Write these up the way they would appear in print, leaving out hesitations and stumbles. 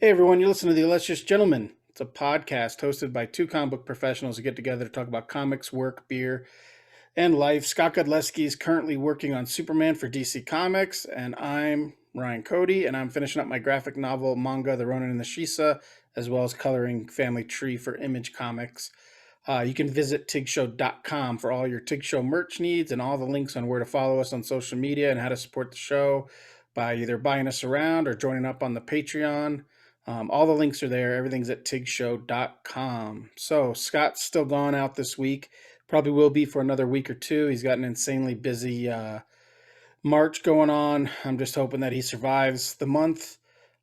Hey everyone, you listen to The Illustrious Gentleman. It's a podcast hosted by two comic book professionals who get together to talk about comics, work, beer, and life. Scott Godleski is currently working on Superman for DC Comics, and I'm Ryan Cody, and I'm finishing up my graphic novel manga, The Ronin and the Shisa, as well as coloring Family Tree for Image Comics. You can visit tigshow.com for all your Tig Show merch needs and all the links on where to follow us on social media and how to support the show by either buying us around or joining up on the Patreon. All the links are there. Everything's at tigshow.com. So Scott's still gone out this week. Probably will be for another week or two. He's got an insanely busy March going on. I'm just hoping that he survives the month.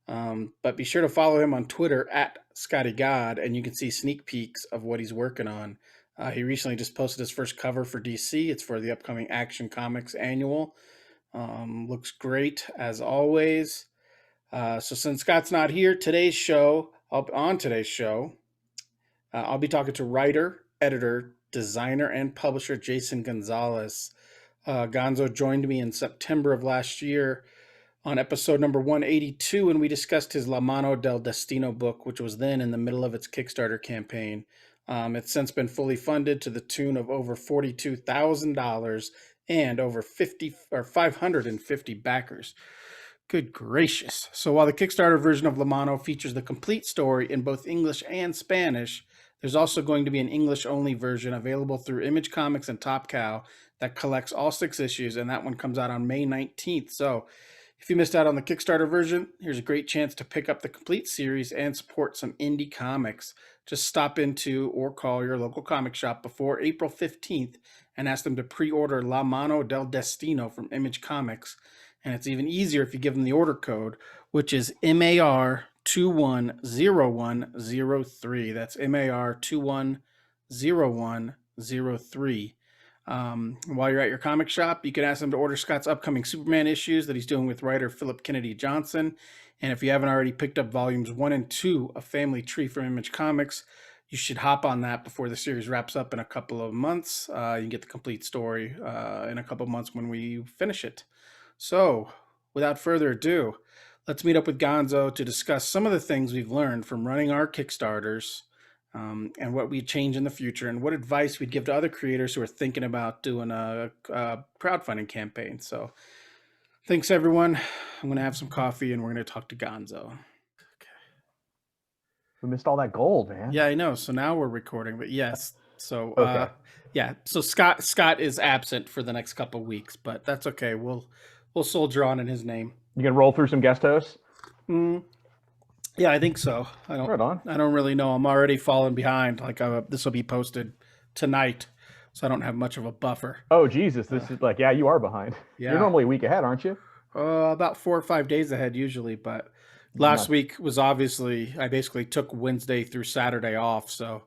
But be sure to follow him on Twitter at Scotty God, and you can see sneak peeks of what he's working on. He recently just posted his first cover for DC. It's for the upcoming Action Comics annual. Looks great as always. So since Scott's not here, on today's show, I'll be talking to writer, editor, designer, and publisher Jason Gonzalez. Gonzo joined me in September of last year on episode number 182, and we discussed his La Mano del Destino book, which was then in the middle of its Kickstarter campaign. It's since been fully funded to the tune of over $42,000 and over 550 backers. Good gracious. So while the Kickstarter version of La Mano features the complete story in both English and Spanish, there's also going to be an English-only version available through Image Comics and Top Cow that collects all 6 issues, and that one comes out on May 19th. So if you missed out on the Kickstarter version, here's a great chance to pick up the complete series and support some indie comics. Just stop into or call your local comic shop before April 15th and ask them to pre-order La Mano del Destino from Image Comics. And it's even easier if you give them the order code, which is MAR 210103. That's MAR 210103. While you're at your comic shop, you can ask them to order Scott's upcoming Superman issues that he's doing with writer Philip Kennedy Johnson. And if you haven't already picked up volumes 1 and 2 of Family Tree from Image Comics, you should hop on that before the series wraps up in a couple of months. You can get the complete story in a couple of months when we finish it. So, without further ado, let's meet up with Gonzo to discuss some of the things we've learned from running our Kickstarters, and what we'd change in the future, and what advice we'd give to other creators who are thinking about doing a crowdfunding campaign. So, thanks everyone. I'm going to have some coffee and we're going to talk to Gonzo. We missed all that gold, man. Yeah, I know. So now we're recording, but yes. So, Okay. yeah. So Scott is absent for the next couple weeks, but that's okay. We'll soldier on in his name. You can roll through some guest hosts? Mm, yeah, I think so. Right on. I don't really know. I'm already falling behind. Like this will be posted tonight, so I don't have much of a buffer. Oh, Jesus. This is like, yeah, you are behind. You're Yeah, normally a week ahead, aren't you? about 4 or 5 days ahead usually. But last Not. week was obviously I basically took Wednesday through Saturday off, so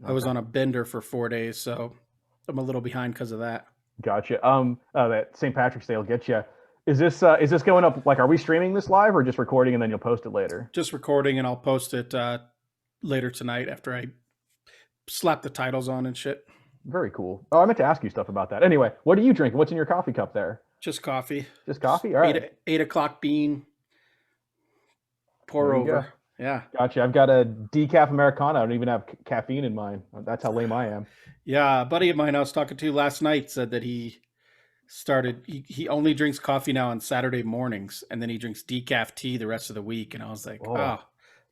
I was Okay. on a bender for 4 days. So I'm a little behind because of that. Gotcha. That St. Patrick's Day will get you. Is this going up? Like, are we streaming this live or just recording and then you'll post it later? Just recording, and I'll post it later tonight after I slap the titles on and shit. Very cool. Oh, I meant to ask you stuff about that. Anyway, what are you drinking? What's in your coffee cup there? Just coffee. Just coffee? All Eight right. 8 o'clock bean. Pour There you go. over. Yeah. Gotcha. I've got a decaf Americano. I don't even have caffeine in mine. That's how lame I am. Yeah. A buddy of mine I was talking to last night said that he only drinks coffee now on Saturday mornings, and then he drinks decaf tea the rest of the week. And I was like, Oh, oh,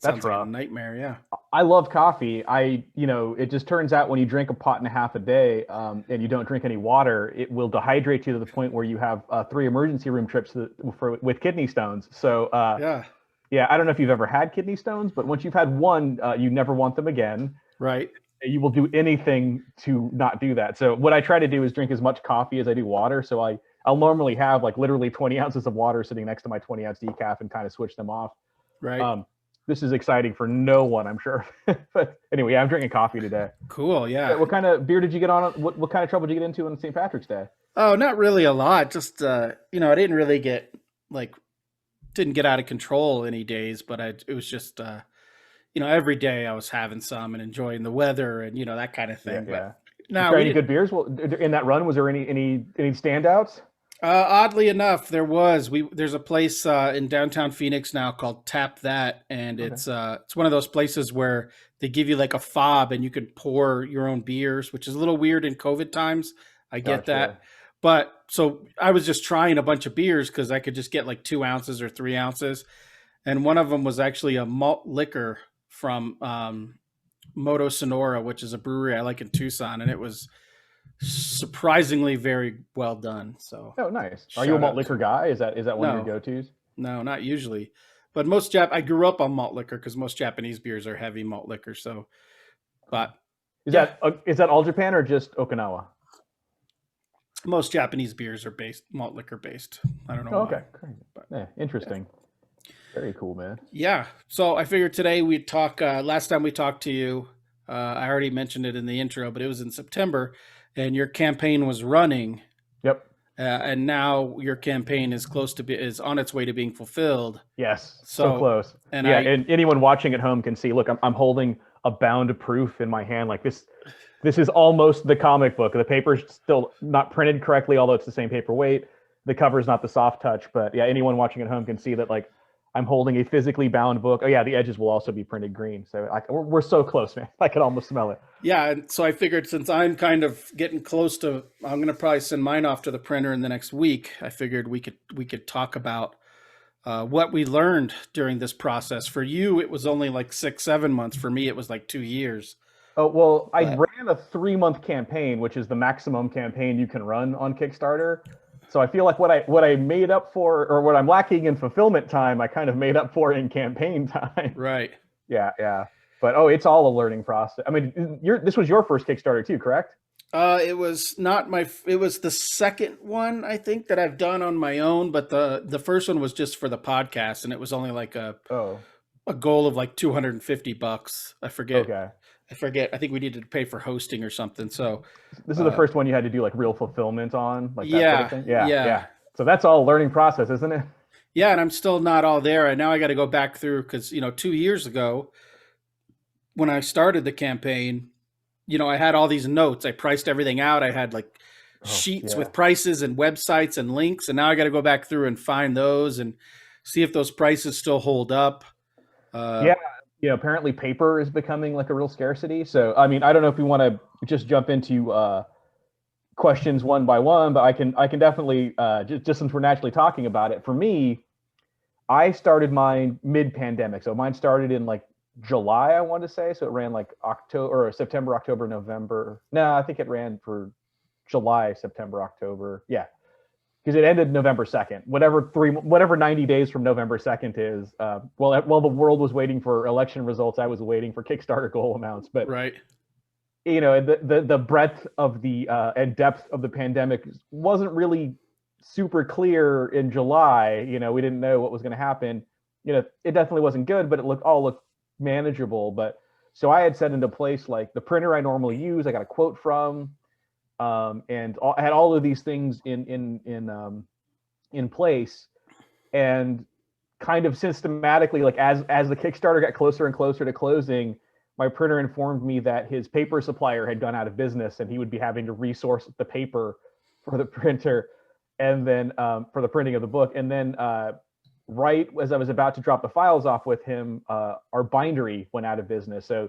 that's sounds like a rough. nightmare. Yeah. I love coffee. It just turns out when you drink a pot and a half a day, and you don't drink any water, it will dehydrate you to the point where you have 3 emergency room trips with kidney stones. So, Yeah. yeah, I don't know if you've ever had kidney stones, but once you've had one, you never want them again. Right. You will do anything to not do that. So what I try to do is drink as much coffee as I do water. So I'll normally have like literally 20 ounces of water sitting next to my 20-ounce decaf and kind of switch them off. Right. This is exciting for no one, I'm sure. But anyway, yeah, I'm drinking coffee today. Cool. Yeah. What kind of beer did you get on? What kind of trouble did you get into on St. Patrick's Day? Oh, not really a lot. Just I didn't really like didn't get out of control any days, but it was just every day I was having some and enjoying the weather and that kind of Yeah, thing. yeah. But You no, try we any didn't. good beers? Well, in that run, was there any standouts? Oddly enough, there's a place in downtown Phoenix now called Tap That, and Okay. it's one of those places where they give you like a fob and you can pour your own beers, which is a little weird in COVID times. I get Gotcha. that, but so I was just trying a bunch of beers because I could just get like 2 ounces or 3 ounces, and one of them was actually a malt liquor from Moto Sonora, which is a brewery I like in Tucson, and it was surprisingly very well done. So Oh, nice. Are you a shout malt out to liquor them. guy? Is that one of your No, go-tos? no, not usually. But I grew up on malt liquor because most Japanese beers are heavy malt liquor. So, Cool. but Is yeah, that is that all Japan or just Okinawa? most Japanese beers are based malt liquor based. I don't know Oh, okay, why, great. but Yeah, yeah. interesting. Very cool, man. Yeah. So I figured today we'd talk. Last time we talked to you, I already mentioned it in the intro, but it was in September, and your campaign was running, Yep. and now your campaign is on its way to being fulfilled. Yes, so So, close. and Yeah, I and anyone watching at home can see. Look, I'm holding a bound of proof in my hand. Like this is almost the comic book. The paper's still not printed correctly, although it's the same paper weight. The cover's not the soft touch, but yeah, anyone watching at home can see that like I'm holding a physically bound book. Oh yeah, the edges will also be printed green. So we're so close, man. I can almost smell it. Yeah, and so I figured since I'm kind of getting close to, I'm gonna probably send mine off to the printer in the next week. I figured we could talk about what we learned during this process. For you, it was only like 6, 7 months. For me, it was like 2 years. Oh, well, I But ran a 3 month campaign, which is the maximum campaign you can run on Kickstarter. So I feel like what I made up for, or what I'm lacking in fulfillment time, I kind of made up for in campaign time. right, Yeah, yeah. But oh, it's all a learning process. I mean, this was your first Kickstarter too, correct? it was not my. It was the second one I think that I've done on my own, but the first one was just for the podcast, and it was only like Oh, a goal of like $250. I forget. okay. I forget. I think we needed to pay for hosting or something. So, This is the uh, first one you had to do like real fulfillment on, like that sort of yeah, thing. Yeah, yeah. yeah. So that's all a learning process, isn't it? Yeah, and I'm still not all there. And now I got to go back through because 2 years ago when I started the campaign, I had all these notes. I priced everything out. I had like Oh, sheets yeah. with prices and websites and links, and now I got to go back through and find those and see if those prices still hold up. Uh, Yeah, apparently paper is becoming like a real scarcity. So, I mean, I don't know if we want to just jump into questions one by one, but I can definitely just since we're naturally talking about it. For me, I started mine mid-pandemic, so mine started in like July, I want to say. So it ran like October or September, October, November. No, I think it ran for July, September, October. Yeah, because it ended November 2nd. Whatever 90 days from November 2nd is. While the world was waiting for election results, I was waiting for Kickstarter goal amounts. But right. the breadth of the and depth of the pandemic wasn't really super clear in July. We didn't know what was going to happen. It definitely wasn't good, but it looked manageable. But so I had set into place like the printer I normally use. I got a quote from, and I had all of these things in place, and kind of systematically, like as the Kickstarter got closer and closer to closing, my printer informed me that his paper supplier had gone out of business and he would be having to resource the paper for the printer, and then for the printing of the book. And then right as I was about to drop the files off with him, our bindery went out of business. So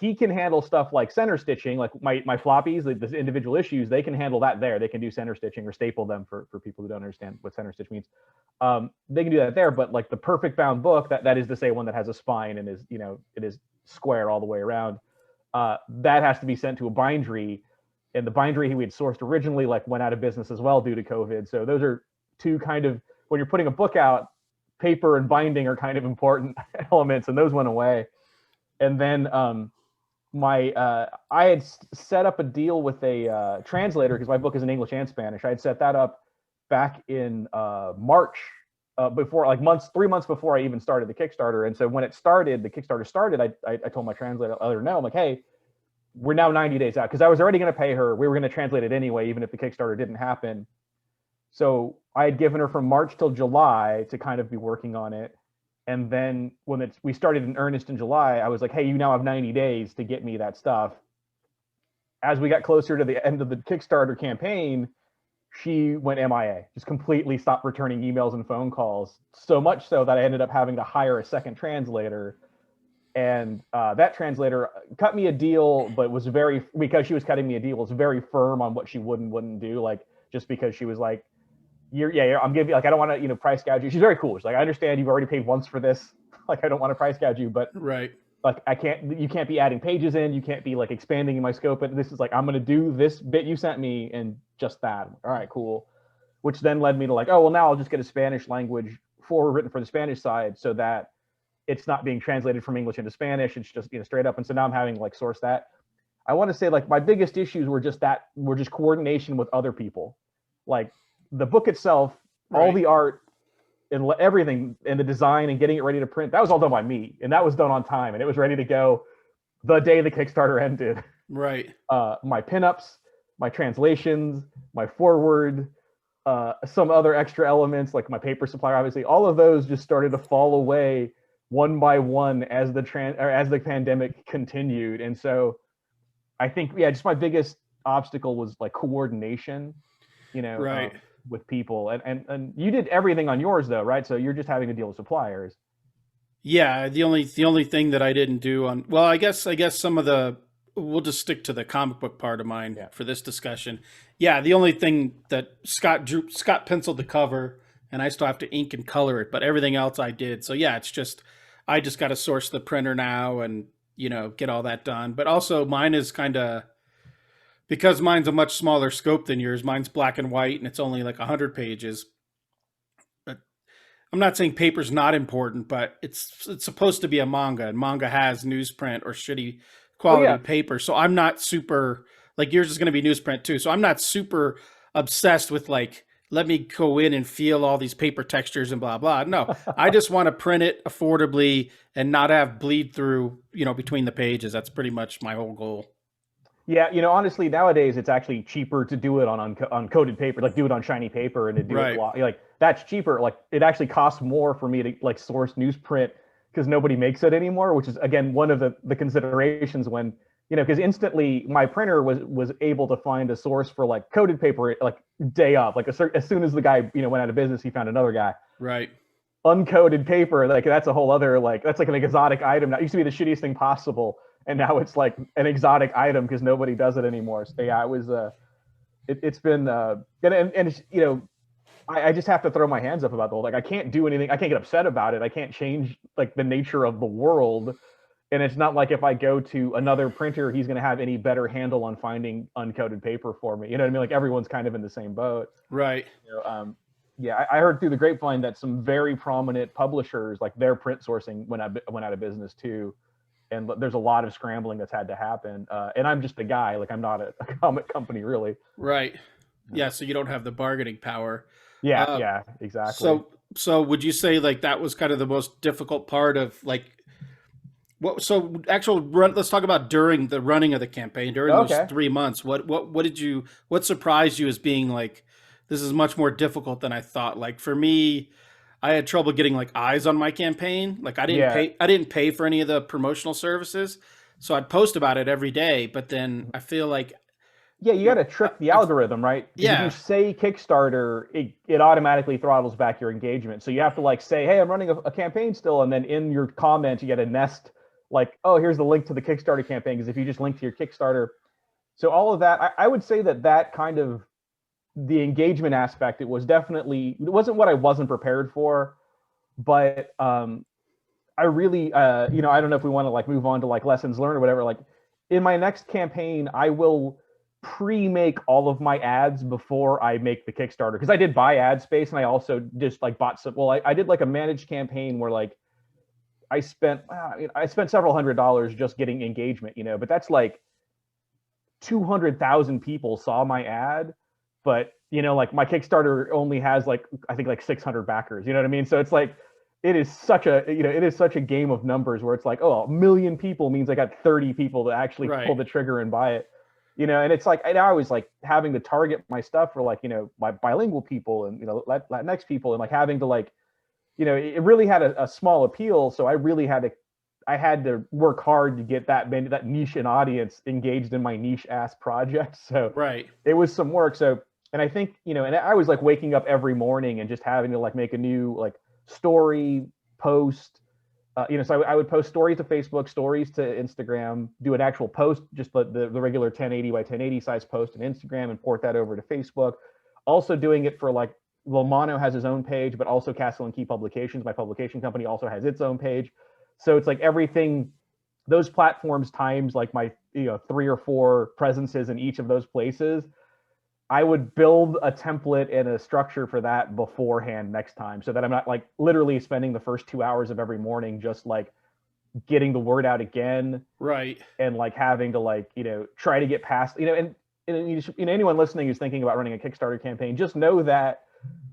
he can handle stuff like center stitching, like my floppies, like the individual issues, they can handle that there. They can do center stitching or staple them for people who don't understand what center stitch means. They can do that there, but like the perfect bound book, that is to say one that has a spine and is, it is square all the way around. That has to be sent to a bindery, and the bindery we had sourced originally like went out of business as well due to COVID. So those are two kind of, when you're putting a book out, paper and binding are kind of important elements, and those went away. And then I had set up a deal with a translator because my book is in English and Spanish. I had set that up back in March, before, like 3 months before I even started the Kickstarter. And so when the Kickstarter started, I told my translator, let her know, I'm like, hey, we're now 90 days out, because I was already going to pay her. We were going to translate it anyway, even if the Kickstarter didn't happen. So I had given her from March till July to kind of be working on it. And then when we started in earnest in July, I was like, hey, you now have 90 days to get me that stuff. As we got closer to the end of the Kickstarter campaign, she went MIA, just completely stopped returning emails and phone calls. So much so that I ended up having to hire a second translator. And that translator cut me a deal, but was because she was cutting me a deal, was very firm on what she would and wouldn't do. Like, just because she was like, I'm giving you, like, I don't want to, price gouge you. She's very cool. She's like, I understand you've already paid once for this. Like, I don't want to price gouge you, but Right. like, you can't be adding pages in. You can't be like expanding my scope. And this is like, I'm going to do this bit you sent me and just that. All right, cool. Which then led me to like, oh, well, now I'll just get a Spanish language written for the Spanish side so that it's not being translated from English into Spanish. It's just, straight up. And so now I'm having to like source that. I want to say like my biggest issues were just coordination with other people. Like the book itself, all the art and everything and the design and getting it ready to print, that was all done by me. And that was done on time. And it was ready to go the day the Kickstarter ended. Right. My pinups, my translations, my forward, some other extra elements like my paper supplier, obviously, all of those just started to fall away one by one as the pandemic continued. And so I think, just my biggest obstacle was like coordination, right. with people. And you did everything on yours though, right? So you're just having to deal with suppliers. Yeah, the only thing that I didn't do on, well, I guess some of the, we'll just stick to the comic book part of mine for this discussion. Yeah, the only thing that Scott penciled the cover, and I still have to ink and color it, but everything else I did. So yeah, I just got to source the printer now and get all that done. But also mine is kind of, because mine's a much smaller scope than yours. Mine's black and white, and it's only like 100 pages. I'm not saying paper's not important, but it's supposed to be a manga, and manga has newsprint or shitty quality paper. So I'm not super, like, yours is going to be newsprint too. So I'm not super obsessed with like, let me go in and feel all these paper textures and blah, blah. No, I just want to print it affordably and not have bleed through, between the pages. That's pretty much my whole goal. Yeah, honestly, nowadays it's actually cheaper to do it on coated paper, like do it on shiny paper and to do it like that's cheaper. Like it actually costs more for me to like source newsprint because nobody makes it anymore, which is again one of the considerations when because instantly my printer was able to find a source for like coated paper like day of, like as soon as the guy went out of business, he found another guy. Right. Uncoated paper, like that's a whole other that's like an exotic item. That used to be the shittiest thing possible. And now it's like an exotic item because nobody does it anymore. So yeah, it was it's been I just have to throw my hands up about the whole, like I can't do anything. I can't get upset about it. I can't change like the nature of the world. And it's not like if I go to another printer, he's going to have any better handle on finding uncoated paper for me. You know what I mean? Like everyone's kind of in the same boat. Right. I heard through the grapevine that some very prominent publishers, like their print sourcing went out of business too. And there's a lot of scrambling that's had to happen. And I'm just a guy, like I'm not a comic company really. Right. Yeah. So you don't have the bargaining power. Yeah, exactly. So would you say like that was kind of the most difficult part of like, let's talk about during the running of the campaign, during those 3 months, what surprised you as being like, this is much more difficult than I thought? Like for me, I had trouble getting like eyes on my campaign. Like I didn't pay for any of the promotional services. So I'd post about it every day, but then I feel like, you got to trick the algorithm, right? Yeah. If you say Kickstarter, it automatically throttles back your engagement. So you have to like say, hey, I'm running a campaign still. And then in your comment, you get a nest like, oh, here's the link to the Kickstarter campaign. Because if you just link to your Kickstarter. So all of that, I would say that kind of the engagement aspect, it wasn't what I wasn't prepared for, but I really, I don't know if we want to like move on to like lessons learned or whatever. Like in my next campaign, I will pre-make all of my ads before I make the Kickstarter, because I did buy ad space and I also just like bought some. Well, I did like a managed campaign where like I spent several $100s just getting engagement, but that's like 200,000 people saw my ad. But, like my Kickstarter only has like, I think like 600 backers, you know what I mean? So it's like, it is such a game of numbers where it's like, oh, 1 million people means I got 30 people to actually pull the trigger and buy it, and it's like, I always like having to target my stuff for like, my bilingual people and, Latinx people, and like having to like, it really had a small appeal. So I had to work hard to get that niche and audience engaged in my niche ass project. So right. It was some work. So And I think, and I was like waking up every morning and just having to like make a new like story post. So I would post stories to Facebook, stories to Instagram, do an actual post, just the regular 1080 by 1080 size post on Instagram, and port that over to Facebook. Also doing it for like, Lomano has his own page, but also Castle and Key Publications, my publication company, also has its own page. So it's like everything, those platforms times like my 3 or 4 presences in each of those places. I would build a template and a structure for that beforehand next time, so that I'm not like literally spending the first 2 hours of every morning just like getting the word out again, Right. and like having to like try to get past and anyone listening who's thinking about running a Kickstarter campaign, just know that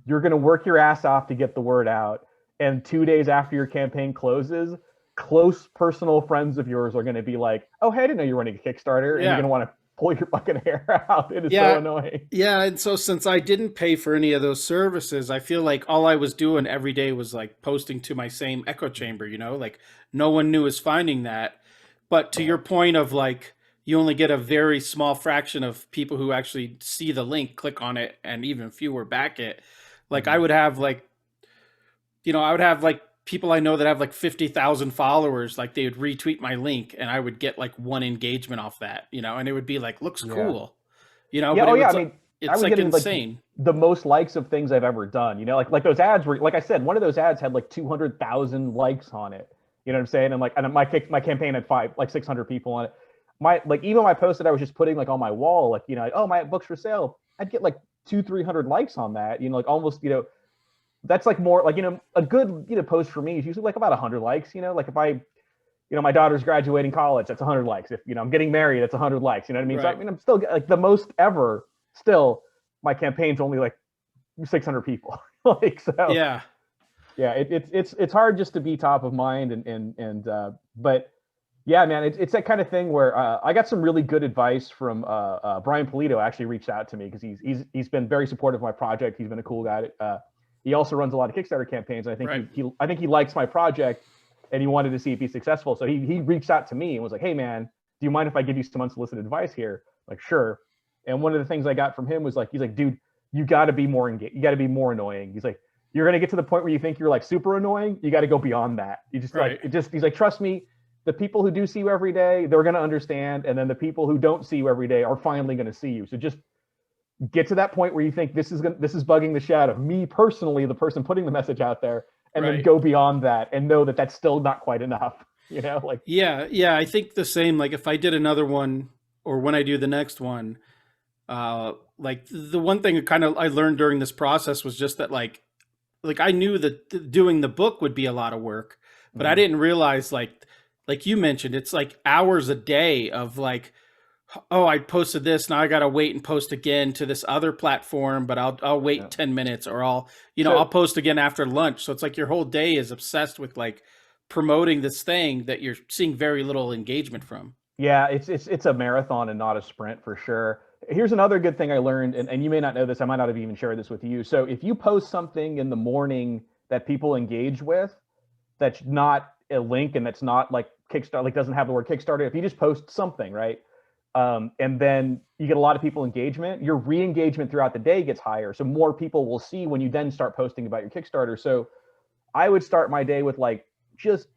you're going to work your ass off to get the word out, and 2 days after your campaign closes, close personal friends of yours are going to be like, "Oh, hey, I didn't know you're running a Kickstarter," and you're going to want to pull your fucking hair out. It is so annoying. Yeah, and so since I didn't pay for any of those services, I feel like all I was doing every day was like posting to my same echo chamber, like no one new is finding that. But to your point of like, you only get a very small fraction of people who actually see the link, click on it, and even fewer back it. Like I would have like, I would have like people I know that have like 50,000 followers, like they would retweet my link and I would get like one engagement off that, and it would be like, looks cool, Yeah. but I mean, I it's was like getting insane. Like the most likes of things I've ever done, like those ads were, like I said, one of those ads had like 200,000 likes on it. You know what I'm saying? And my campaign had 600 people on it. Even my post that I was just putting like on my wall, like, oh, my book's for sale, I'd get like 200-300 likes on that, like almost, that's like more like, a good, post for me is usually like about 100 likes, like if I, my daughter's graduating college, that's 100 likes. If, I'm getting married, that's 100 likes, you know what I mean? Right. So, I'm still like the most ever, still my campaign's only like 600 people. Like, so Yeah. It's hard just to be top of mind but yeah, man, it's that kind of thing where I got some really good advice from Brian Polito. Actually reached out to me because he's been very supportive of my project. He's been a cool guy. He also runs a lot of Kickstarter campaigns. I think I think he likes my project, and he wanted to see it be successful. So he reached out to me and was like, "Hey, man, do you mind if I give you some unsolicited advice here?" Like, sure. And one of the things I got from him was like, he's like, "Dude, you got to be more engaged. You got to be more annoying." He's like, "You're gonna get to the point where you think you're like super annoying. You got to go beyond that. You just he's like, trust me." The people who do see you every day, they're going to understand. And then the people who don't see you every day are finally going to see you. So just get to that point where you think this is bugging the shit out of me personally, the person putting the message out there, and then go beyond that and know that that's still not quite enough. Like, yeah. I think the same, like if I did another one or when I do the next one, like the one thing I learned during this process was just that like I knew that doing the book would be a lot of work, but I didn't realize like you mentioned, it's like hours a day of like, oh, I posted this, now I gotta wait and post again to this other platform, but I'll wait 10 minutes, or I'll post again after lunch. So it's like your whole day is obsessed with like promoting this thing that you're seeing very little engagement from. Yeah, it's a marathon and not a sprint for sure. Here's another good thing I learned, and you may not know this, I might not have even shared this with you. So if you post something in the morning that people engage with, that's not a link and that's not like Kickstarter, like doesn't have the word Kickstarter, if you just post something, right? And then you get a lot of people engagement, your re-engagement throughout the day gets higher. So more people will see when you then start posting about your Kickstarter. So I would start my day with like just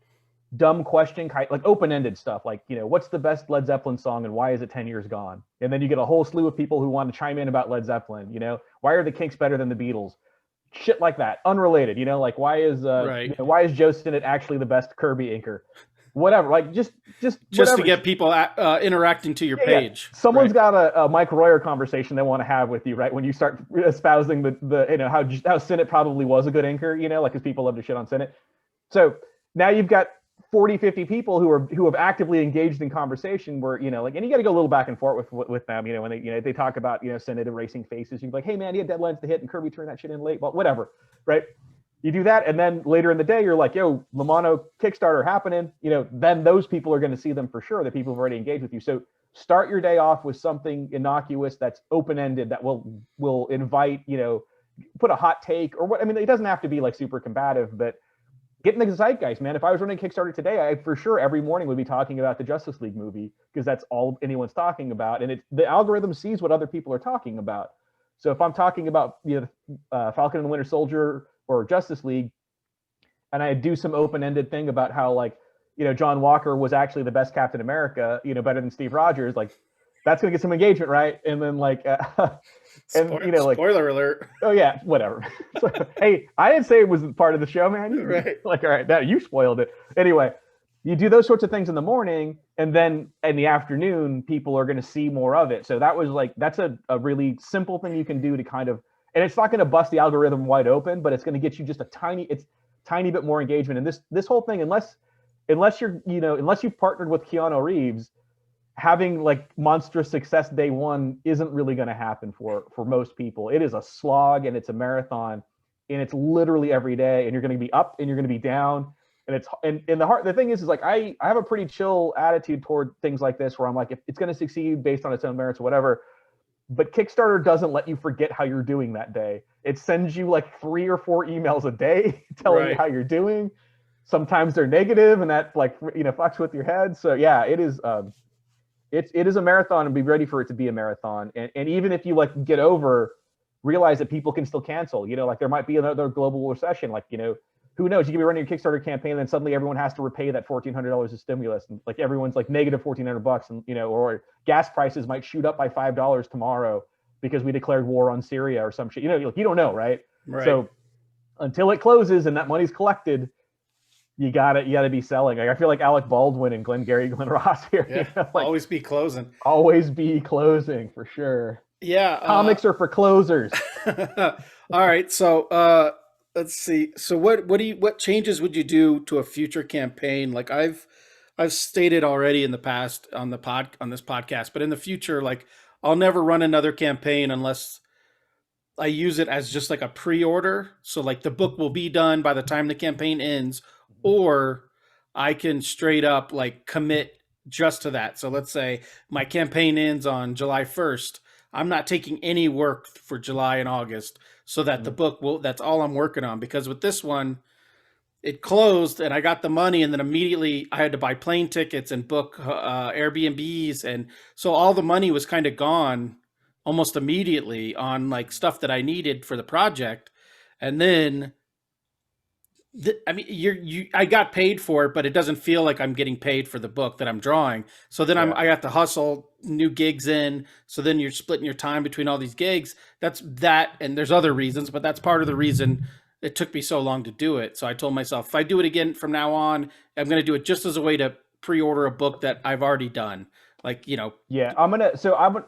dumb question, like open-ended stuff, like, what's the best Led Zeppelin song and why is it 10 years gone? And then you get a whole slew of people who want to chime in about Led Zeppelin, why are the Kinks better than the Beatles? Shit like that, unrelated, like why is why is Joe Stinnett actually the best Kirby inker? Whatever, like just to get people interacting to your page. Yeah. Someone's got a Mike Royer conversation they want to have with you, right? When you start espousing the how Stinnett probably was a good inker, like because people love to shit on Stinnett. So now you've got 40, 50 people who have actively engaged in conversation where, like, and you got to go a little back and forth with them, when they talk about, Stinnett erasing faces, you're like, hey man, he had deadlines to hit and Kirby turned that shit in late, but whatever, right? You do that, and then later in the day, you're like, yo, Lomano Kickstarter happening, then those people are going to see them for sure, the people who've already engaged with you. So start your day off with something innocuous that's open-ended, that will invite, put a hot take or what. I mean, it doesn't have to be like super combative, but get in the zeitgeist, man. If I was running Kickstarter today, I for sure every morning would be talking about the Justice League movie because that's all anyone's talking about. And the algorithm sees what other people are talking about. So if I'm talking about Falcon and the Winter Soldier or Justice League, and I do some open-ended thing about how like John Walker was actually the best Captain America, better than Steve Rogers, like that's gonna get some engagement, right? And then like like spoiler alert. Oh yeah, whatever. So, hey, I didn't say it was part of the show, man. Right. Like, all right, that you spoiled it. Anyway, you do those sorts of things in the morning, and then in the afternoon, people are going to see more of it. So that's a really simple thing you can do to kind of, and it's not going to bust the algorithm wide open, but it's going to get you just a tiny bit more engagement. And this whole thing, unless you've partnered with Keanu Reeves, having like monstrous success day one isn't really going to happen for most people. It is a slog and it's a marathon, and it's literally every day, and you're going to be up and you're going to be down, and it's and the thing is like I have a pretty chill attitude toward things like this, where I'm like, if it's going to succeed based on its own merits or whatever. But Kickstarter doesn't let you forget how you're doing that day. It sends you like 3 or 4 emails a day telling you how you're doing. Sometimes they're negative, and that like fucks with your head. So yeah, it is it is a marathon, and be ready for it to be a marathon. And even if you like get over, realize that people can still cancel. Like there might be another global recession. Like who knows? You could be running a Kickstarter campaign, and then suddenly everyone has to repay that $1,400 of stimulus, and like everyone's like negative $1,400, and or gas prices might shoot up by $5 tomorrow because we declared war on Syria or some shit. You don't know, right? So until it closes and that money's collected, you gotta be selling. Like, I feel like Alec Baldwin and Glenn Ross here. Yeah, always be closing. Always be closing for sure. Yeah, comics are for closers. All right, so let's see. So what changes would you do to a future campaign? Like I've stated already in the past on this podcast, but in the future, like I'll never run another campaign unless I use it as just like a pre-order. So like the book will be done by the time the campaign ends, or I can straight up like commit just to that. So let's say my campaign ends on July 1st. I'm not taking any work for July and August, so that the book that's all I'm working on. Because with this one, it closed and I got the money, and then immediately I had to buy plane tickets and book Airbnbs. And so all the money was kind of gone almost immediately on like stuff that I needed for the project. And then I got paid for it, but it doesn't feel like I'm getting paid for the book that I'm drawing. So then I got to hustle new gigs in. So then you're splitting your time between all these gigs. And there's other reasons, but that's part of the reason it took me so long to do it. So I told myself, if I do it again from now on, I'm going to do it just as a way to pre-order a book that I've already done. Like, Yeah,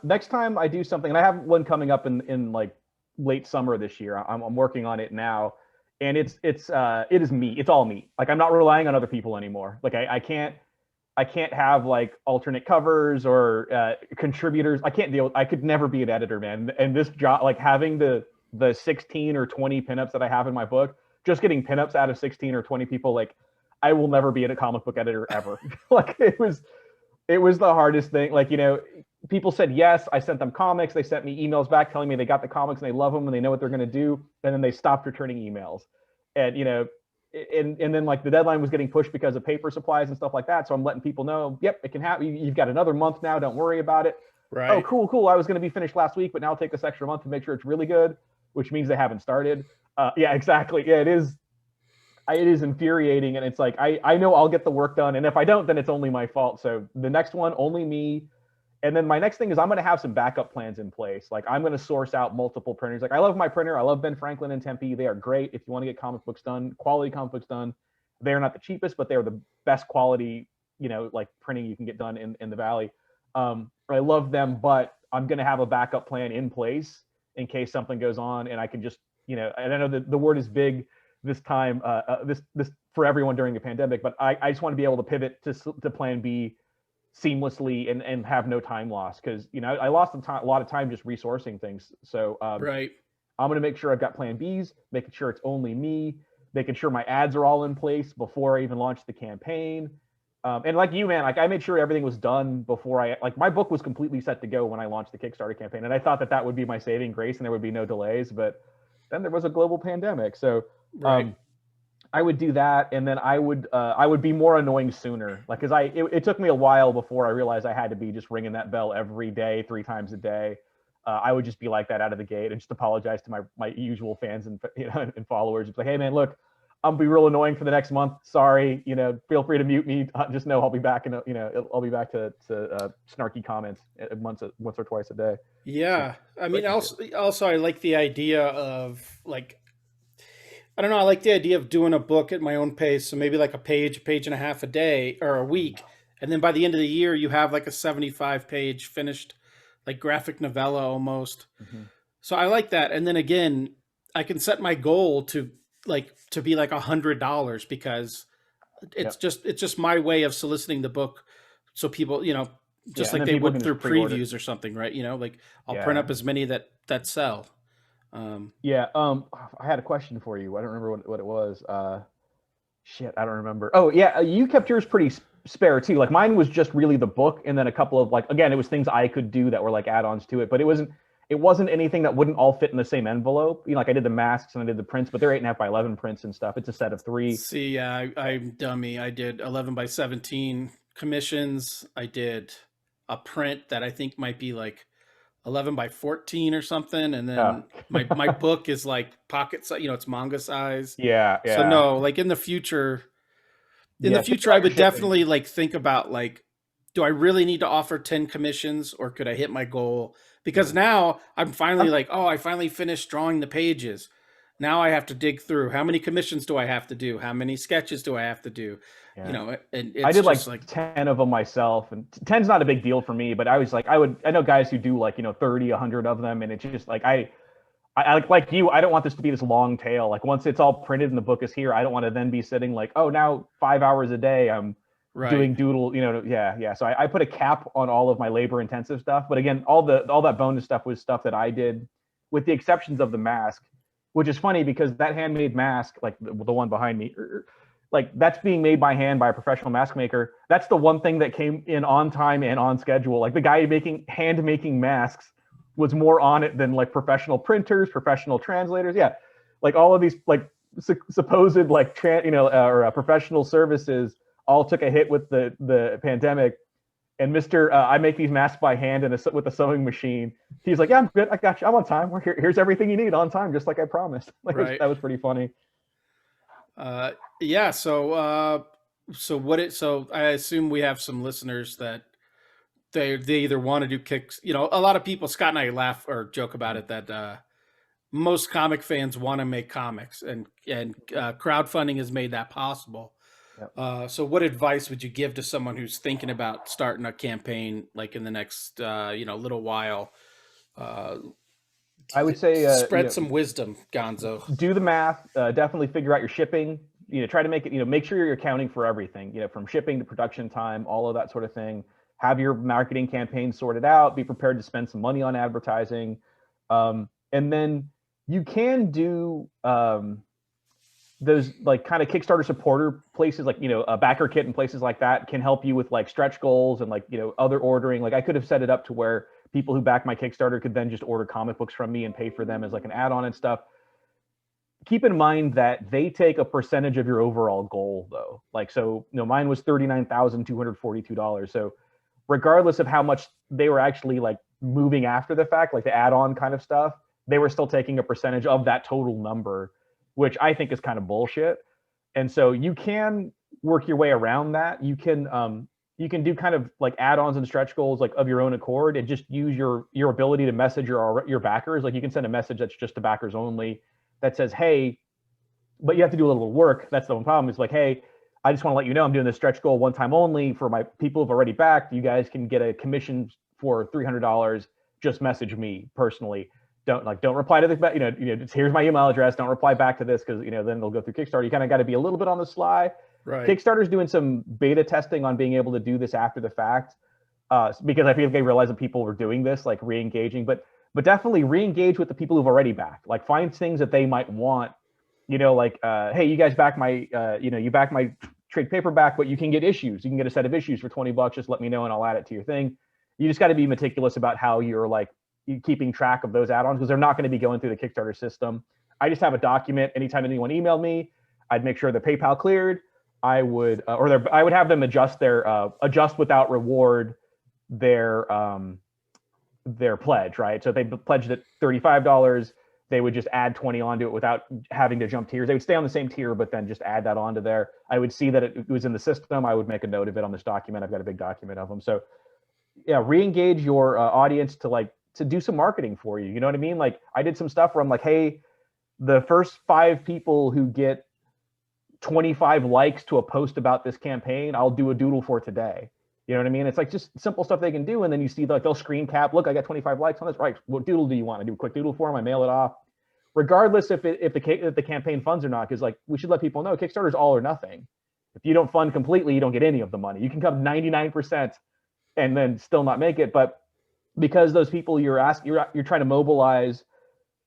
next time I do something, and I have one coming up in like late summer this year. I'm working on it now. And it is me. It's all me. Like I'm not relying on other people anymore. Like I can't have like alternate covers or contributors. I could never be an editor, man. And this job, like having the 16 or 20 pinups that I have in my book, just getting pinups out of 16 or 20 people, like I will never be a comic book editor ever. Like it was the hardest thing. Like, people said yes. I sent them comics. They sent me emails back telling me they got the comics and they love them and they know what they're going to do. And then they stopped returning emails. And, and then like the deadline was getting pushed because of paper supplies and stuff like that. So I'm letting people know, yep, it can happen. You've got another month now. Don't worry about it. Right. Oh, cool. I was going to be finished last week, but now I'll take this extra month to make sure it's really good, which means they haven't started. Yeah, exactly. Yeah, it is infuriating. And it's like, I know I'll get the work done. And if I don't, then it's only my fault. So the next one, only me. And then my next thing is I'm going to have some backup plans in place. Like I'm going to source out multiple printers. Like I love my printer. I love Ben Franklin and Tempe. They are great. If you want to get comic books done, quality comic books done, they're not the cheapest, but they're the best quality, like printing you can get done in the Valley. I love them, but I'm going to have a backup plan in place in case something goes on. And I can just, and I know that the word is big this time, this for everyone during the pandemic, but I just want to be able to pivot to plan B seamlessly and have no time loss, because I lost a lot of time just resourcing things. So right, I'm going to make sure I've got plan Bs, making sure it's only me, making sure my ads are all in place before I even launch the campaign. And like you, man, like I made sure everything was done before my book was completely set to go when I launched the Kickstarter campaign, and I thought that would be my saving grace and there would be no delays, but then there was a global pandemic. So right. I would do that, and then I would be more annoying sooner. Like, it took me a while before I realized I had to be just ringing that bell every day, 3 times a day. I would just be like that out of the gate and just apologize to my usual fans and and followers. It's like, hey man, look, I'm gonna be real annoying for the next month. Sorry, feel free to mute me. Just know I'll be back, and I'll be back to snarky comments once or twice a day. So, Yeah, I mean, appreciate also I like the idea of like, I don't know, I like the idea of doing a book at my own pace. So maybe like a page and a half a day or a week, and then by the end of the year, you have like a 75-page finished, like graphic novella almost. it. Hmm. So I like that. And then again, I can set my goal to be like $100 because Yep. it's just my way of soliciting the book, so people, Yeah, just and like then they people would can through just pre-order. previews or something, right? Like I'll print Yeah. up as many that sell. Um, Yeah. I had a question for you. I don't remember what it was. Shit, I don't remember. Oh yeah, you kept yours pretty spare too. Like mine was just really the book, and then a couple of like again, it was things I could do that were like add-ons to it, but it wasn't anything that wouldn't all fit in the same envelope. Like I did the masks and I did the prints, but they're 8.5 by 11 prints and stuff. It's a set of three. See, I'm dummy. I did 11 by 17 commissions. I did a print that I think might be like 11 by 14 or something, and Oh. then my book is like pocket size. It's manga size. Yeah, So yeah, no, like in the yeah. Think future, I about your would shipping. definitely like think about like, do I really need to offer 10 commissions or could I hit my goal? Because Yeah. now I'm finally I'm, like, oh, I finally finished drawing the pages. Now I have to dig through how many commissions do I have to do? How many sketches do I have to do? yeah. And I it's did like just like, 10 of them myself, and 10's not a big deal for me, but I was like, I know guys who do like, 30, 100 of them, and it's just like, I like you, I don't want this to be this long tail. Like once it's all printed and the book is here, I don't want to then be sitting like, oh, now 5 hours a day I'm right. doing doodle, yeah, yeah. So I put a cap on all of my labor intensive stuff. But again, all that bonus stuff was stuff that I did, with the exceptions of the mask, which is funny because that handmade mask, like the one behind me, like that's being made by hand by a professional mask maker. That's the one thing that came in on time and on schedule. Like the guy making masks was more on it than like professional printers, professional translators. Yeah, like all of these like supposed like or professional services all took a hit with the pandemic. And Mister, I make these masks by hand and with a sewing machine. He's like, yeah, I'm good. I got you. I'm on time. Here's everything you need on time, just like I promised. Like Right. that was pretty funny. Uh, yeah. So I assume we have some listeners that they either want to do kicks. A lot of people, Scott and I laugh or joke about it that most comic fans want to make comics, and crowdfunding has made that possible. Yep. So what advice would you give to someone who's thinking about starting a campaign like in the next little while? Uh, I would say, Spread some wisdom, Gonzo. do the math. Definitely figure out your shipping. Try to make it. Make sure you're accounting for everything. From shipping to production time, all of that sort of thing. Have your marketing campaign sorted out. Be prepared to spend some money on advertising, and then you can do those like kind of Kickstarter supporter places, like a backer kit and places like that can help you with like stretch goals and like other ordering. Like I could have set it up to where people who back my Kickstarter could then just order comic books from me and pay for them as like an add-on and stuff. Keep in mind that they take a percentage of your overall goal though. Like, so, mine was $39,242. So regardless of how much they were actually like moving after the fact, like the add-on kind of stuff, they were still taking a percentage of that total number, which I think is kind of bullshit. And so you can work your way around that. You can do kind of like add-ons and stretch goals like of your own accord, and just use your ability to message your backers. Like you can send a message that's just to backers only that says, hey, but you have to do a little work. That's the one problem. It's like, hey, I just want to let you know I'm doing this stretch goal one time only for my people who've already backed. You guys can get a commission for $300. Just message me personally. Don't reply to the, just here's my email address. Don't reply back to this because then they'll go through Kickstarter. You kind of got to be a little bit on the sly. Right. Kickstarter's doing some beta testing on being able to do this after the fact, because I feel like they realized that people were doing this, like re-engaging, but definitely re-engage with the people who've already backed. Like find things that they might want, like, hey, you guys back my, you back my trade paperback, but you can get issues. You can get a set of issues for $20. Just let me know and I'll add it to your thing. You just got to be meticulous about how you're like keeping track of those add-ons, because they're not going to be going through the Kickstarter system. I just have a document. Anytime anyone emailed me, I'd make sure the PayPal cleared. I would, I would have them adjust without reward their their pledge, right? So if they pledged at $35, they would just add 20 onto it without having to jump tiers. They would stay on the same tier, but then just add that onto there. I would see that it was in the system. I would make a note of it on this document. I've got a big document of them. So yeah, re-engage your audience to do some marketing for you. You know what I mean? Like I did some stuff where I'm like, hey, the first 5 people who get 25 likes to a post about this campaign, I'll do a doodle for today. You know what I mean? It's like just simple stuff they can do. And then you see like they'll screen cap, look, I got 25 likes on this. Right. What doodle do you want? I do a quick doodle for them. I mail it off. Regardless if the campaign funds or not, because like we should let people know Kickstarter is all or nothing. If you don't fund completely, you don't get any of the money. You can come 99% and then still not make it. But because those people you're trying to mobilize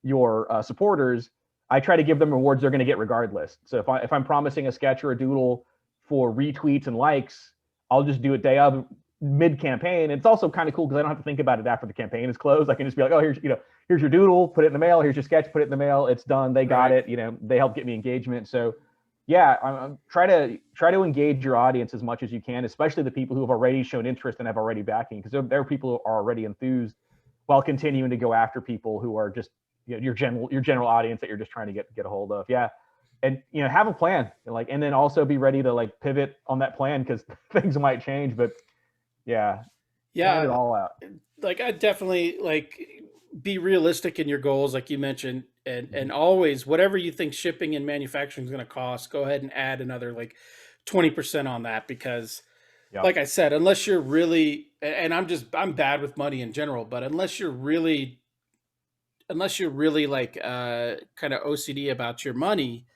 your supporters, I try to give them rewards they're going to get regardless. So if I'm promising a sketch or a doodle for retweets and likes, I'll just do it day of mid-campaign. It's also kind of cool because I don't have to think about it after the campaign is closed. I can just be like, oh, here's your doodle, put it in the mail. Here's your sketch, put it in the mail. It's done. They got it. They help get me engagement. So yeah, I'm try to engage your audience as much as you can, especially the people who have already shown interest and have already backing, because there are people who are already enthused, while continuing to go after people who are just your general audience that you're just trying to get a hold of. Yeah. And have a plan, and then also be ready to pivot on that plan, because things might change. But yeah, plan it all out. I definitely be realistic in your goals, like you mentioned, and always whatever you think shipping and manufacturing is going to cost, go ahead and add another 20% on that, because like I said, unless you're really, and I'm bad with money in general, but unless you're really kind of OCD about your money,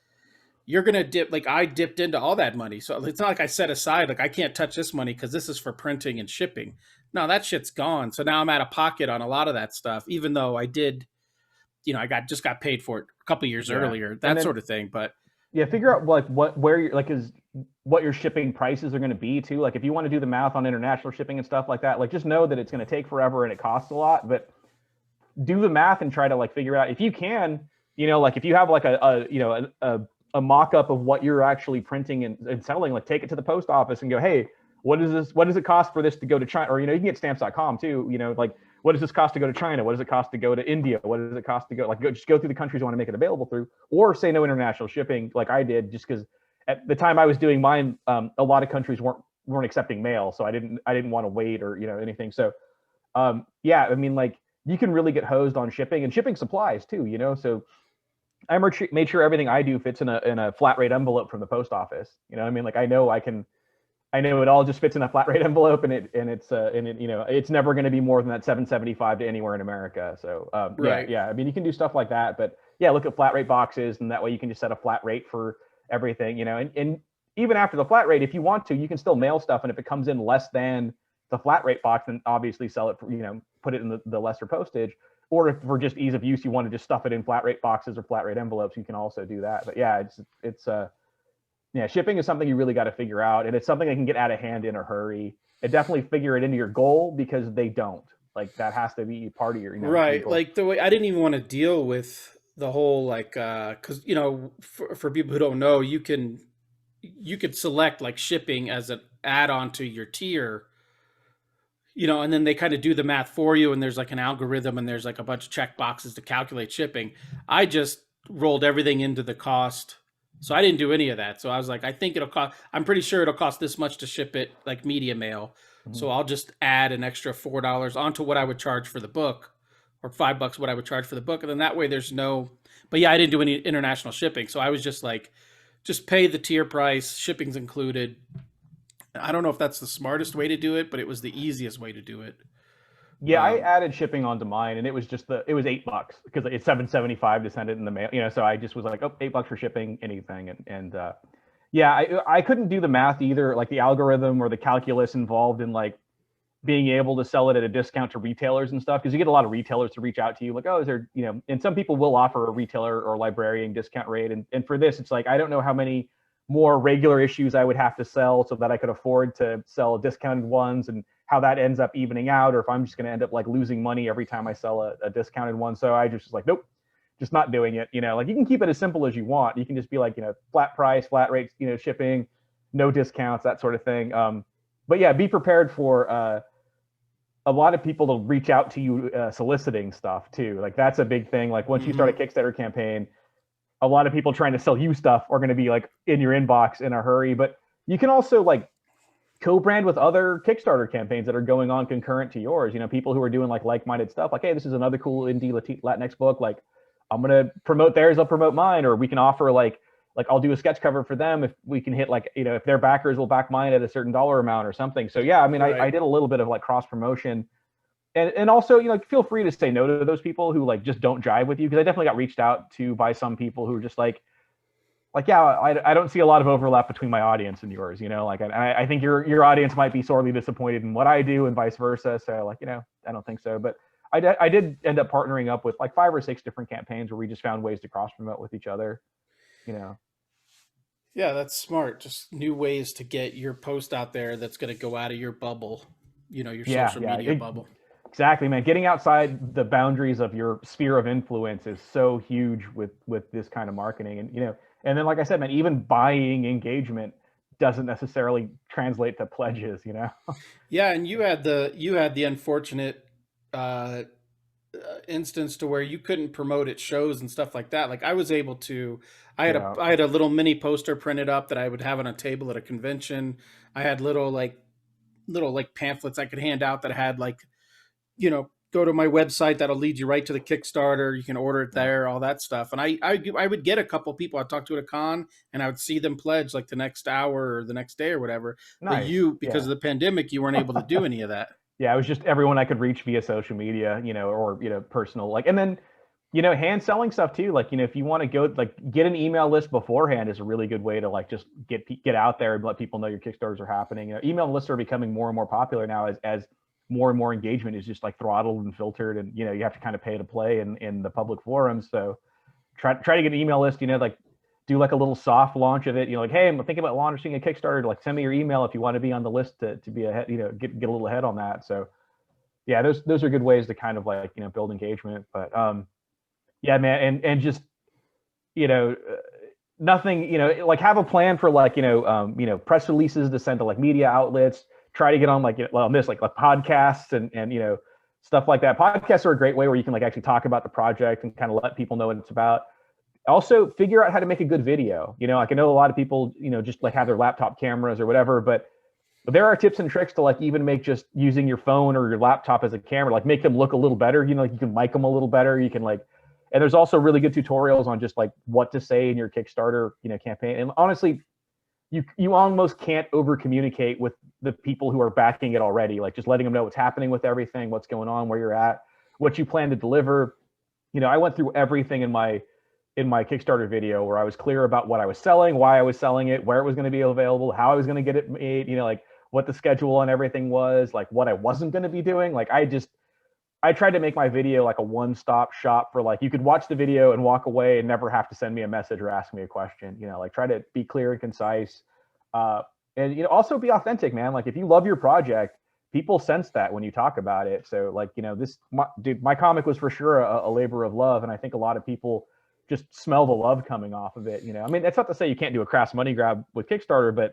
you're going to dip. I dipped into all that money. So it's not like I set aside, I can't touch this money because this is for printing and shipping. No, that shit's gone. So now I'm out of pocket on a lot of that stuff, even though I did, I just got paid for it a couple years earlier, sort of thing. But yeah, figure out what your shipping prices are going to be too. If you want to do the math on international shipping and stuff like that, just know that it's going to take forever and it costs a lot, but do the math and try to figure out if you can, if you have a mock-up of what you're actually printing and selling, take it to the post office and go, hey, what does it cost for this to go to China? Or, you can get stamps.com too, what does this cost to go to China? What does it cost to go to India? What does it cost to go, just go through the countries you want to make it available through, or say no international shipping, like I did, just because at the time I was doing mine, a lot of countries weren't accepting mail. So I didn't want to wait or, anything. So, yeah, I mean, you can really get hosed on shipping and shipping supplies too, so I made sure everything I do fits in a flat rate envelope from the post office. I mean, I know it all just fits in a flat rate envelope, and it's never going to be more than that $7.75 to anywhere in America. So right. Yeah. I mean, you can do stuff like that, but yeah, look at flat rate boxes, and that way you can just set a flat rate for everything. And even after the flat rate, if you want to, you can still mail stuff, and if it comes in less than the flat rate box, then obviously sell it for, put it in the lesser postage. Or if for just ease of use, you want to just stuff it in flat rate boxes or flat rate envelopes, you can also do that. But yeah, shipping is something you really got to figure out, and it's something that can get out of hand in a hurry. And definitely figure it into your goal, because they don't. That has to be part of your right. Goal. The way I didn't even want to deal with the whole because for people who don't know, you could select shipping as an add-on to your tier. And then they kind of do the math for you, and there's an algorithm, and there's a bunch of check boxes to calculate shipping. I just rolled everything into the cost. So I didn't do any of that. So I was I think I'm pretty sure it'll cost this much to ship it, media mail. Mm-hmm. So I'll just add an extra $4 onto what I would charge for the book, or $5 what I would charge for the book. And then that way there's but yeah, I didn't do any international shipping. So I was just just pay the tier price, shipping's included. I don't know if that's the smartest way to do it, but it was the easiest way to do it. Yeah, I added shipping onto mine, and it was just it was $8 because it's $7.75 to send it in the mail. So I just was $8 for shipping anything, and yeah, I couldn't do the math either, the algorithm or the calculus involved in being able to sell it at a discount to retailers and stuff, because you get a lot of retailers to reach out to you is there, and some people will offer a retailer or librarian discount rate, and for this it's I don't know how many more regular issues I would have to sell so that I could afford to sell discounted ones, and how that ends up evening out, or if I'm just going to end up losing money every time I sell a discounted one. So I just was nope, just not doing it. You can keep it as simple as you want. You can just be flat price, flat rates, shipping, no discounts, that sort of thing. But yeah, be prepared for a lot of people will reach out to you soliciting stuff too. Like that's a big thing. Like once you start a Kickstarter campaign, a lot of people trying to sell you stuff are going to be like in your inbox in a hurry. But you can also like co-brand with other Kickstarter campaigns that are going on concurrent to yours. You know, people who are doing like-minded stuff. Like, hey, this is another cool indie Latinx book. Like, I'm gonna promote theirs, I'll promote mine, or we can offer like I'll do a sketch cover for them if we can hit like, you know, if their backers will back mine at a certain dollar amount or something. So yeah, I mean, I did a little bit of like cross promotion. And also, you know, feel free to say no to those people who like just don't jive with you, because I definitely got reached out to by some people who are just like yeah, I don't see a lot of overlap between my audience and yours, you know, like I think your audience might be sorely disappointed in what I do and vice versa. So like, you know, I don't think so. But I did end up partnering up with like 5 or 6 different campaigns where we just found ways to cross promote with each other, you know. Yeah, that's smart. Just new ways to get your post out there that's going to go out of your bubble, you know, your social media bubble. Exactly, man. Getting outside the boundaries of your sphere of influence is so huge with this kind of marketing. And, you know, and then like I said, man, even buying engagement doesn't necessarily translate to pledges, you know. Yeah, and you had the unfortunate instance to where you couldn't promote at shows and stuff like that. Like I was able to, Yeah. I had a little mini poster printed up that I would have on a table at a convention. I had little like pamphlets I could hand out that had like, you know, go to my website, that'll lead you right to the Kickstarter. You can order it Yeah. there, all that stuff. And I would get a couple people I'd talk to at a con, and I would see them pledge like the next hour or the next day or whatever. But Nice. you, because Yeah. of the pandemic, you weren't able to do any of that. Yeah, it was just everyone I could reach via social media, you know, or, you know, personal, like, and then, you know, hand selling stuff too. Like, you know, if you want to go like get an email list beforehand is a really good way to like just get out there and let people know your Kickstarters are happening. You know, email lists are becoming more and more popular now as more and more engagement is just like throttled and filtered, and, you know, you have to kind of pay to play in the public forums. So try to get an email list, you know, like do like a little soft launch of it, you know, like, hey, I'm thinking about launching a Kickstarter, like send me your email if you want to be on the list to be ahead, you know, get a little ahead on that. So yeah, those are good ways to kind of like, you know, build engagement. But yeah, man, and just, you know, nothing, you know, like have a plan for like, you know, press releases to send to like media outlets, try to get on like, well, on this like podcasts and, you know, stuff like that. Podcasts are a great way where you can like actually talk about the project and kind of let people know what it's about. Also figure out how to make a good video. You know, like I know a lot of people, you know, just like have their laptop cameras or whatever, but there are tips and tricks to like even make just using your phone or your laptop as a camera, like make them look a little better. You know, like you can mic them a little better. You can like, and there's also really good tutorials on just like what to say in your Kickstarter, you know, campaign. And honestly, you almost can't over communicate with the people who are backing it already. Like just letting them know what's happening with everything, what's going on, where you're at, what you plan to deliver. You know, I went through everything in my Kickstarter video where I was clear about what I was selling, why I was selling it, where it was going to be available, how I was going to get it made, you know, like what the schedule and everything was, like what I wasn't going to be doing. Like I tried to make my video like a one-stop shop for like, you could watch the video and walk away and never have to send me a message or ask me a question, you know, like try to be clear and concise. And, you know, also be authentic, man. Like if you love your project, people sense that when you talk about it. So like, you know, my comic was for sure a labor of love. And I think a lot of people just smell the love coming off of it. You know, I mean, that's not to say you can't do a crass money grab with Kickstarter, but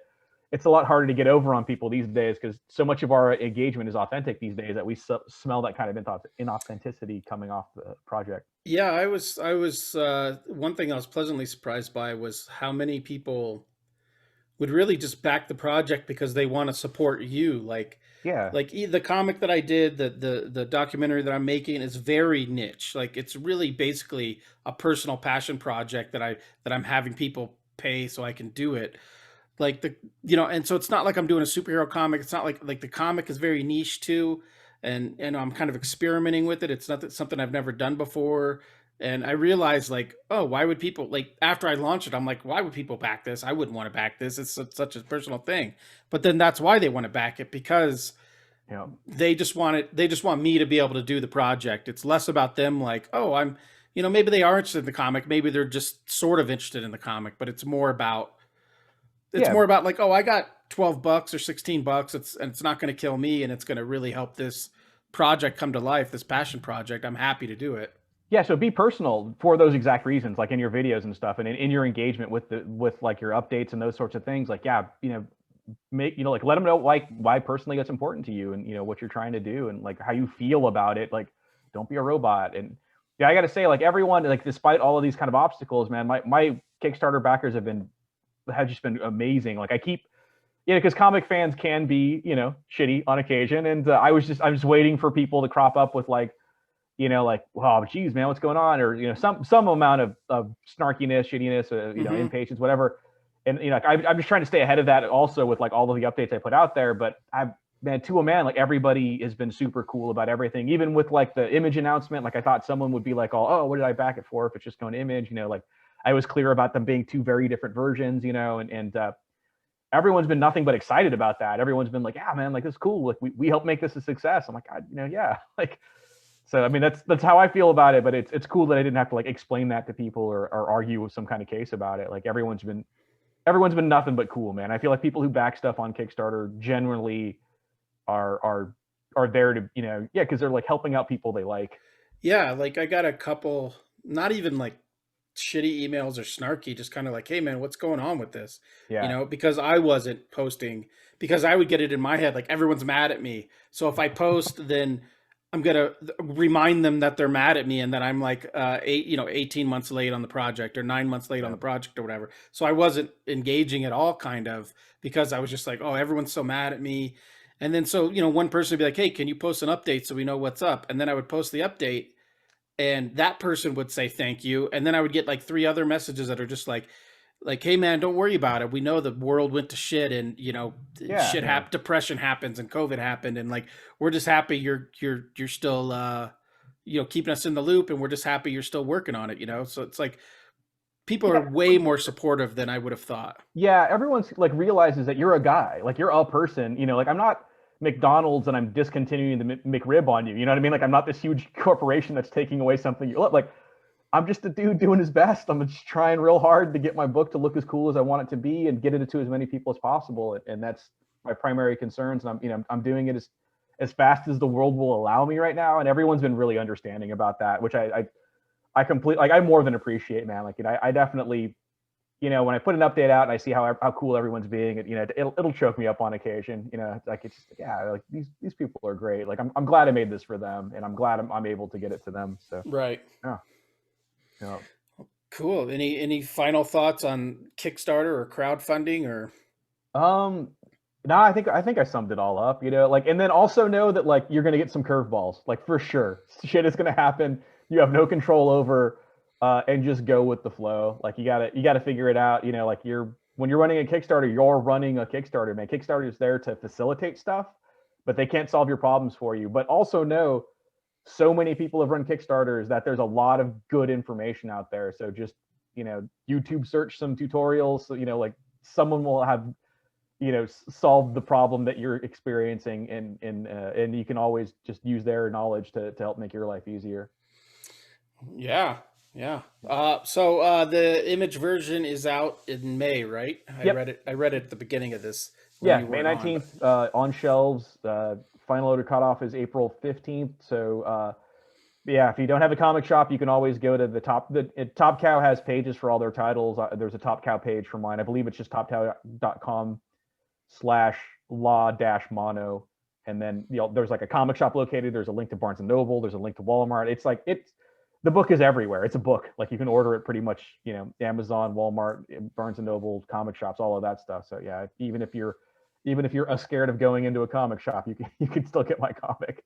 it's a lot harder to get over on people these days because so much of our engagement is authentic these days that we smell that kind of inauthenticity coming off the project. Yeah, I was one thing I was pleasantly surprised by was how many people would really just back the project because they want to support you. Yeah. Like the comic that I did, the documentary that I'm making is very niche. Like it's really basically a personal passion project that I'm having people pay so I can do it. Like the you know, and so it's not like I'm doing a superhero comic. It's not like the comic is very niche too, and I'm kind of experimenting with it. It's not that something I've never done before. And I realized like, oh, why would people like after I launched it, I'm like, why would people back this? I wouldn't want to back this. It's such a personal thing. But then that's why they want to back it because Yeah. they just want me to be able to do the project. It's less about them like, oh, I'm you know, maybe they are interested in the comic, maybe they're just sort of interested in the comic, but it's Yeah. more about like, oh, I got $12 or $16. It's not going to kill me, and it's going to really help this project come to life. This passion project. I'm happy to do it. Yeah, so be personal for those exact reasons, like in your videos and stuff, and in your engagement with like your updates and those sorts of things. Like, yeah, you know, make, like let them know like why personally that's important to you, and what you're trying to do, and like how you feel about it. Like, don't be a robot. And yeah, I got to say, like everyone, like despite all of these kind of obstacles, man, my Kickstarter backers have just been amazing. Like I keep, because comic fans can be, shitty on occasion, and I'm just waiting for people to crop up with like, like, oh, geez, man, what's going on? Or, some amount of snarkiness, shittiness, impatience, whatever. And, like, I'm just trying to stay ahead of that also with like all of the updates I put out there. But man, to a man, like everybody has been super cool about everything, even with like the image announcement. Like I thought someone would be like, oh, what did I back it for if it's just going to image? Like I was clear about them being two very different versions, and everyone's been nothing but excited about that. Everyone's been like, yeah, man, like this is cool. Like we helped make this a success. I'm like, God, yeah, like. So I mean, that's how I feel about it. But it's cool that I didn't have to like explain that to people or argue with some kind of case about it. Like everyone's been nothing but cool, man. I feel like people who back stuff on Kickstarter generally are there to, because they're like helping out people they like. Yeah, like I got a couple, not even like shitty emails or snarky, just kind of like, hey man, what's going on with this? Yeah. Because I wasn't posting, because I would get it in my head like everyone's mad at me. So if I post, then I'm gonna remind them that they're mad at me and that I'm like 18 months late on the project or 9 months late on the project or whatever. So I wasn't engaging at all, kind of, because I was just like, oh, everyone's so mad at me. And then so one person would be like, hey, can you post an update so we know what's up? And then I would post the update, and that person would say thank you, and then I would get like 3 other messages that are just like, hey man, don't worry about it, we know the world went to shit, and depression happens and COVID happened, and like we're just happy you're still keeping us in the loop, and we're just happy you're still working on it. So it's like people are way more supportive than I would have thought. Yeah, everyone's like realizes that you're a guy, like you're a person, like I'm not McDonald's and I'm discontinuing the McRib on you. You know what I mean? Like I'm not this huge corporation that's taking away something you love. Like I'm just a dude doing his best. I'm just trying real hard to get my book to look as cool as I want it to be and get it to as many people as possible. And that's my primary concerns. And I'm doing it as fast as the world will allow me right now. And everyone's been really understanding about that, which I completely, like, I more than appreciate, man. Like, I definitely, when I put an update out and I see how cool everyone's being, it'll choke me up on occasion. Like it's just, yeah, like these people are great. Like I'm glad I made this for them, and I'm glad I'm able to get it to them. So Right. yeah. Yeah. Cool. Any final thoughts on Kickstarter or crowdfunding or? No, I think I summed it all up. Like, and then also know that like you're gonna get some curveballs, like for sure. Shit is gonna happen. You have no control over. And just go with the flow. Like you gotta figure it out. Like when you're running a Kickstarter, you're running a Kickstarter, man. Kickstarter is there to facilitate stuff, but they can't solve your problems for you. But also know so many people have run Kickstarters that there's a lot of good information out there. So just, YouTube search some tutorials. So, like someone will have, solved the problem that you're experiencing, and you can always just use their knowledge to help make your life easier. Yeah. Yeah. So the image version is out in May, right? Yep. I read it at the beginning of this. Yeah, May 19th on shelves. Final order cutoff is April 15th. So yeah, if you don't have a comic shop, you can always go to the Top Cow has pages for all their titles. There's a Top Cow page for mine. I believe it's just topcow.com/law-mono. And then there's like a comic shop located. There's a link to Barnes and Noble. There's a link to Walmart. The book is everywhere. It's a book. Like you can order it pretty much, Amazon, Walmart, Barnes and Noble, comic shops, all of that stuff. So yeah, even if you're scared of going into a comic shop, you can still get my comic.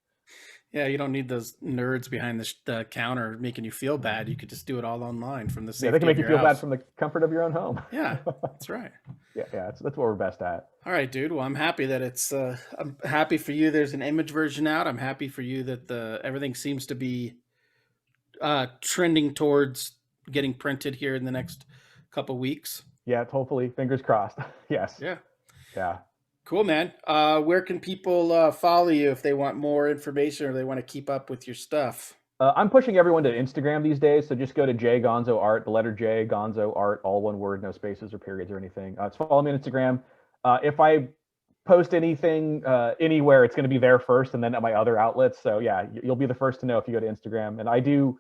Yeah, you don't need those nerds behind the counter making you feel bad. You could just do it all online from the safety. Yeah, they can make of you your feel house. bad from the comfort of your own home. Yeah, that's right. Yeah, that's what we're best at. All right, dude. Well, I'm happy that I'm happy for you. There's an image version out. I'm happy for you that everything seems to be trending towards getting printed here in the next couple weeks. Yeah, hopefully, fingers crossed. Yes. Yeah. Cool, man. Where can people follow you if they want more information or they want to keep up with your stuff? I'm pushing everyone to Instagram these days, so just go to J Gonzo Art, the letter J Gonzo Art, all one word, no spaces or periods or anything. Just follow me on Instagram. If I post anything anywhere, it's going to be there first, and then at my other outlets. So yeah, you'll be the first to know if you go to Instagram. And I do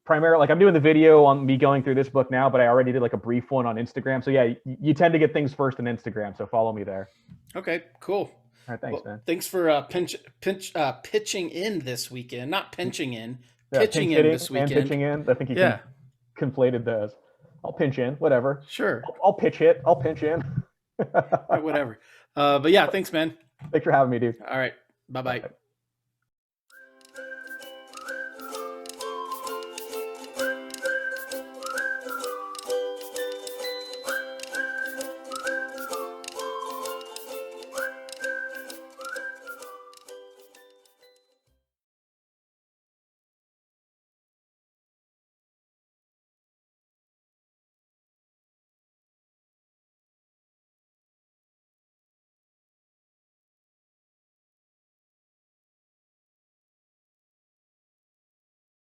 primarily, like I'm doing the video on me going through this book now, but I already did like a brief one on Instagram. So yeah, you tend to get things first on Instagram. So follow me there. Okay, cool. All right, thanks, Well, man. thanks for pitching in this weekend. Not pinching in, Yeah, pitching pinch in hitting this and weekend. pitching in. I think you Yeah, conflated those. I'll pinch in, whatever. sure. I'll pitch hit. I'll pinch in. Whatever. But yeah, thanks, man. Thanks for having me, dude. All right. Bye bye. Bye.